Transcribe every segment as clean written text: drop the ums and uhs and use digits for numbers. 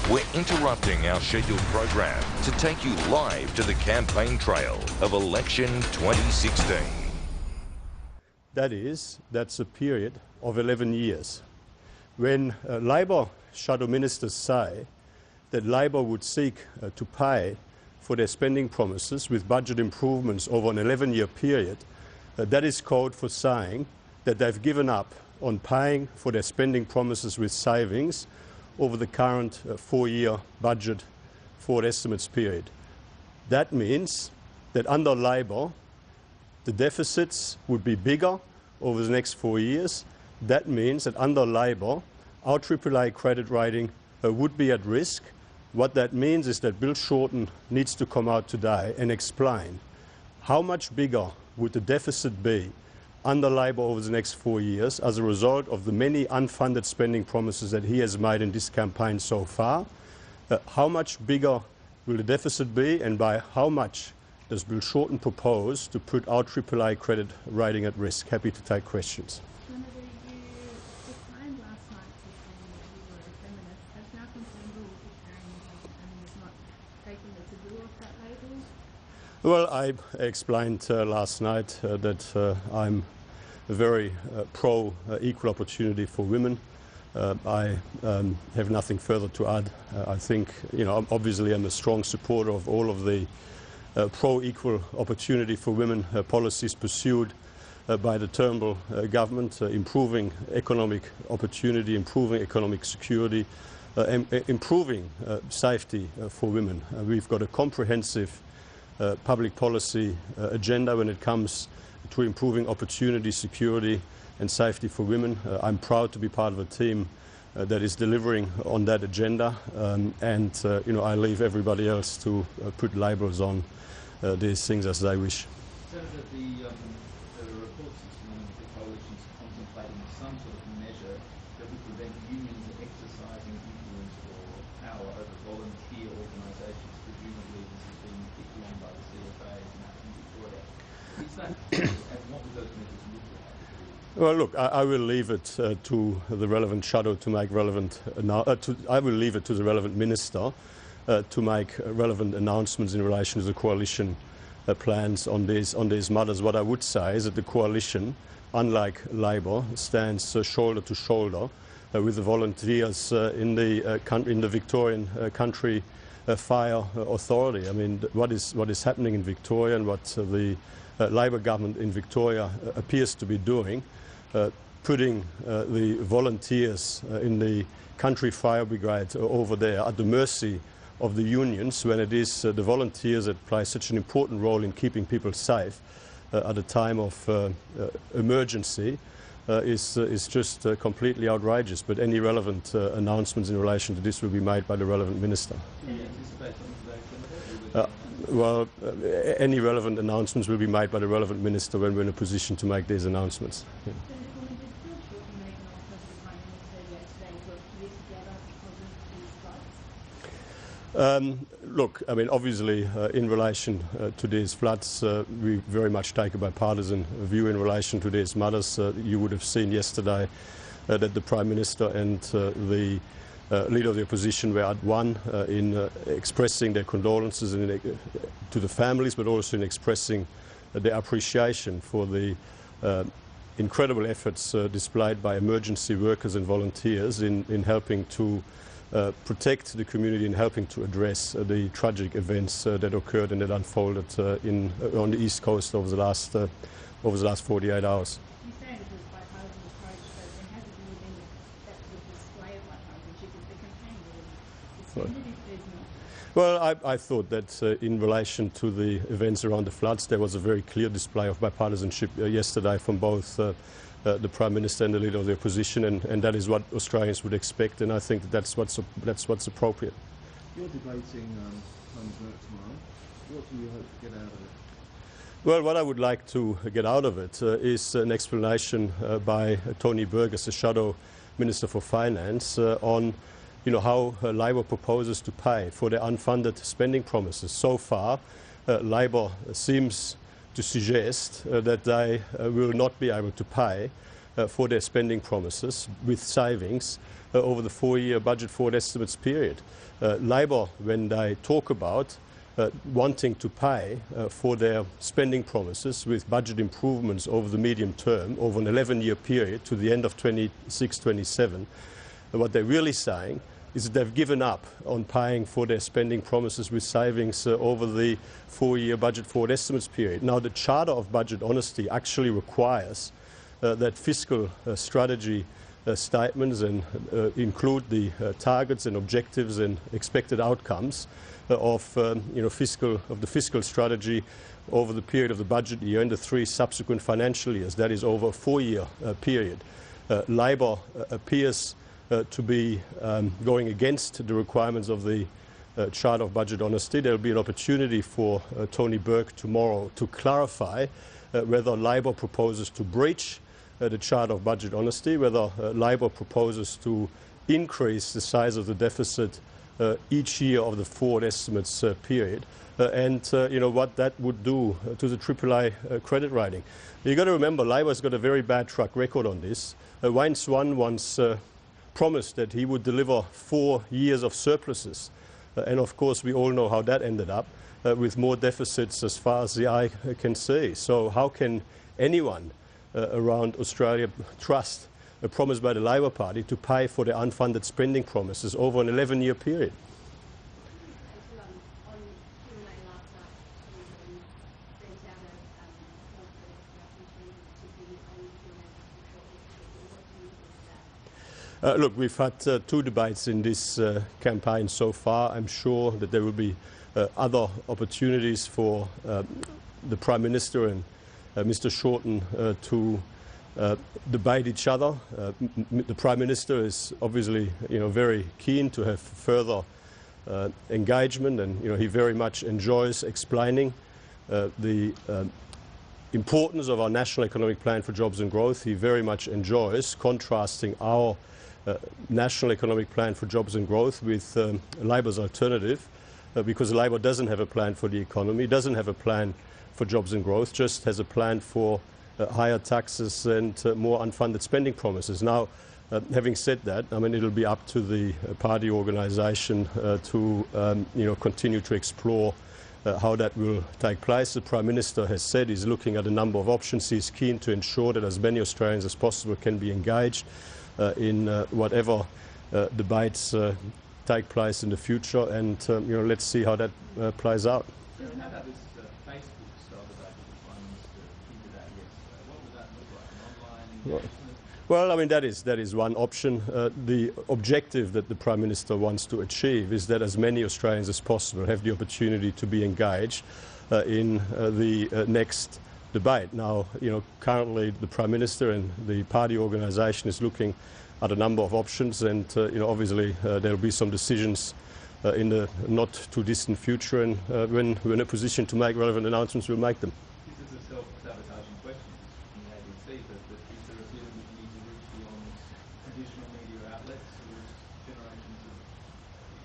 We're interrupting our scheduled program to take you live to the campaign trail of election 2016. That's a period of 11 years. When Labor shadow ministers say that Labor would seek to pay for their spending promises with budget improvements over an 11-year period, that is code for saying that they've given up on paying for their spending promises with savings over the current 4-year budget forward estimates period. That means that under Labor, the deficits would be bigger over the next 4 years. That means that under Labor, our AAA credit rating would be at risk. What that means is that Bill Shorten needs to come out today and explain how much bigger would the deficit be under Labor over the next 4 years as a result of the many unfunded spending promises that he has made in this campaign so far. How much bigger will the deficit be, and by how much does Bill Shorten propose to put our AAA credit rating at risk? Happy to take questions. Senator, you declined last night to say that you were a feminist. Has Malcolm Turnbull declaring himself a feminist not taken the taboo off that label? Well, I explained last night that I'm very pro-equal opportunity for women. I have nothing further to add. I think, obviously I'm a strong supporter of all of the pro-equal opportunity for women policies pursued by the Turnbull government, improving economic opportunity, improving economic security, improving safety for women. We've got a comprehensive public policy agenda when it comes to improving opportunity, security and safety for women. I'm proud to be part of a team that is delivering on that agenda, I leave everybody else to put labels on these things as they wish. Senator, there are reports this morning that the coalition's contemplating some sort of measure that would prevent unions exercising influence or power over volunteer organisations. Presumably this has been kicked along by the CFAs now in Victoria. Is that, and what would those measures look like? Well, look, I will leave it to the relevant shadow to make relevant. I will leave it to the relevant minister to make relevant announcements in relation to the coalition plans on these matters. What I would say is that the coalition, unlike Labor, stands shoulder to shoulder with the volunteers in the Victorian Country Fire Authority. I mean, what is happening in Victoria and what the Labor government in Victoria appears to be doing, putting the volunteers in the Country Fire Brigade over there at the mercy of the unions, when it is the volunteers that play such an important role in keeping people safe at a time of emergency, is just completely outrageous. But any relevant announcements in relation to this will be made by the relevant minister. Well, any relevant announcements will be made by the relevant minister when we're in a position to make these announcements. Yeah. Look, I mean, obviously, in relation to these floods, we very much take a bipartisan view in relation to these matters. You would have seen yesterday that the Prime Minister and the Leader of the Opposition were at one in expressing their condolences to the families, but also in expressing their appreciation for the incredible efforts displayed by emergency workers and volunteers in helping to protect the community and helping to address the tragic events that occurred and that unfolded on the East Coast over the last 48 hours. You say it was bipartisan approach, but there hasn't really been that sort of display of bipartisanship. Is the campaign really extended if there's not? Well, I thought that in relation to the events around the floods, there was a very clear display of bipartisanship yesterday from both the Prime Minister and the Leader of the Opposition, and that is what Australians would expect, and I think that that's what's appropriate. You're debating Chelmsford tomorrow. What do you hope to get out of it? Well, what I would like to get out of it is an explanation by Tony Burgess, the Shadow Minister for Finance, on how Labor proposes to pay for their unfunded spending promises. So far, Labor seems to suggest that they will not be able to pay for their spending promises with savings over the 4-year budget forward estimates period. Labor, when they talk about wanting to pay for their spending promises with budget improvements over the medium term, over an 11-year period to the end of 26-27, what they're really saying is that they've given up on paying for their spending promises with savings over the 4-year budget forward estimates period. Now, the Charter of Budget Honesty actually requires that fiscal strategy statements and include the targets and objectives and expected outcomes of the fiscal strategy over the period of the budget year and the 3 subsequent financial years. That is over a 4-year period. Labor appears to be going against the requirements of the Charter of Budget Honesty. There will be an opportunity for Tony Burke tomorrow to clarify whether Labor proposes to breach the Charter of Budget Honesty, whether Labor proposes to increase the size of the deficit each year of the forward estimates period, and what that would do to the AAA credit rating. You've got to remember, Labor's got a very bad track record on this. Wayne Swan once promised that he would deliver 4 years of surpluses, and of course we all know how that ended up, with more deficits as far as the eye can see. So how can anyone around Australia trust a promise by the Labor Party to pay for their unfunded spending promises over an 11-year period? Look, we've had 2 debates in this campaign so far. I'm sure that there will be other opportunities for the Prime Minister and Mr. Shorten to debate each other. The Prime Minister is obviously, very keen to have further engagement, and he very much enjoys explaining the importance of our National Economic Plan for Jobs and Growth. He very much enjoys contrasting our National Economic Plan for Jobs and Growth with Labor's alternative, because Labor doesn't have a plan for the economy, doesn't have a plan for jobs and growth, just has a plan for higher taxes and more unfunded spending promises. Now, having said that, I mean, it'll be up to the party organisation to continue to explore how that will take place. The Prime Minister has said he's looking at a number of options. He's keen to ensure that as many Australians as possible can be engaged in whatever debates take place in the future, and let's see how that plays out. How about this Facebook-style debate that the Prime Minister hinted at yesterday? What would that look like? An online engagement? Well, I mean, that is one option. The objective that the Prime Minister wants to achieve is that as many Australians as possible have the opportunity to be engaged in the next debate. Now, currently the Prime Minister and the party organisation is looking at a number of options, and obviously there will be some decisions in the not too distant future, and when we're in a position to make relevant announcements, we'll make them. This is a self-sabotaging question from the ABC, but is there a feeling that you need to reach beyond traditional media outlets to reach generations of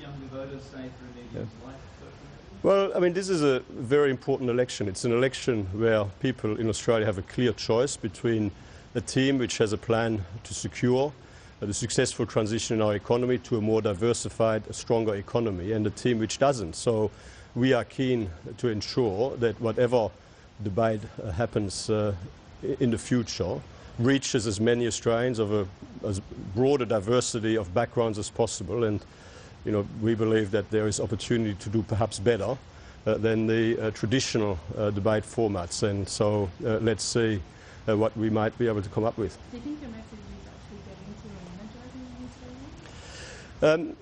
younger voters, say, through mediums like social media? Well, I mean, this is a very important election. It's an election where people in Australia have a clear choice between a team which has a plan to secure the successful transition in our economy to a more diversified, stronger economy, and a team which doesn't. So we are keen to ensure that whatever debate happens in the future reaches as many Australians of as broad a diversity of backgrounds as possible, and we believe that there is opportunity to do perhaps better than the traditional debate formats, and so let's see what we might be able to come up with. Do you think your message is actually getting to and energizing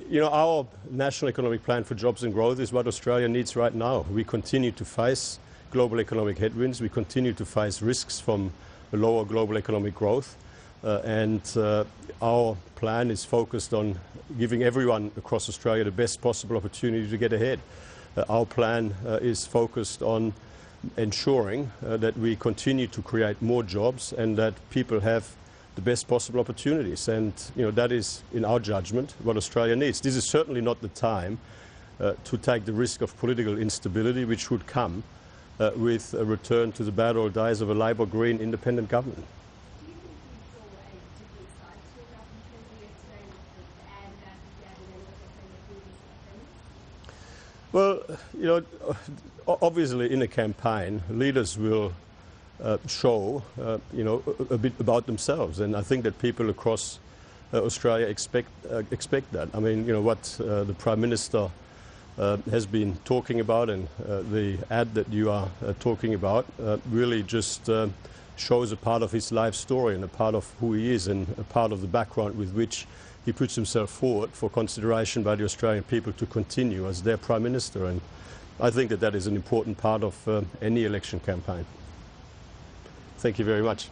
Australians? Our National Economic Plan for Jobs and Growth is what Australia needs right now. We continue to face global economic headwinds. We continue to face risks from lower global economic growth. And our plan is focused on giving everyone across Australia the best possible opportunity to get ahead. Our plan is focused on ensuring that we continue to create more jobs and that people have the best possible opportunities. And that is, in our judgment, what Australia needs. This is certainly not the time to take the risk of political instability, which would come with a return to the bad old days of a Labor Green independent government. Do you think we saw Well, you know, obviously in a campaign, leaders will show, you know, a bit about themselves, and I think that people across Australia expect that. I mean, you know, what the Prime Minister has been talking about, and the ad that you are talking about really just shows a part of his life story and a part of who he is and a part of the background with which he puts himself forward for consideration by the Australian people to continue as their Prime Minister. And I think that that is an important part of any election campaign. Thank you very much.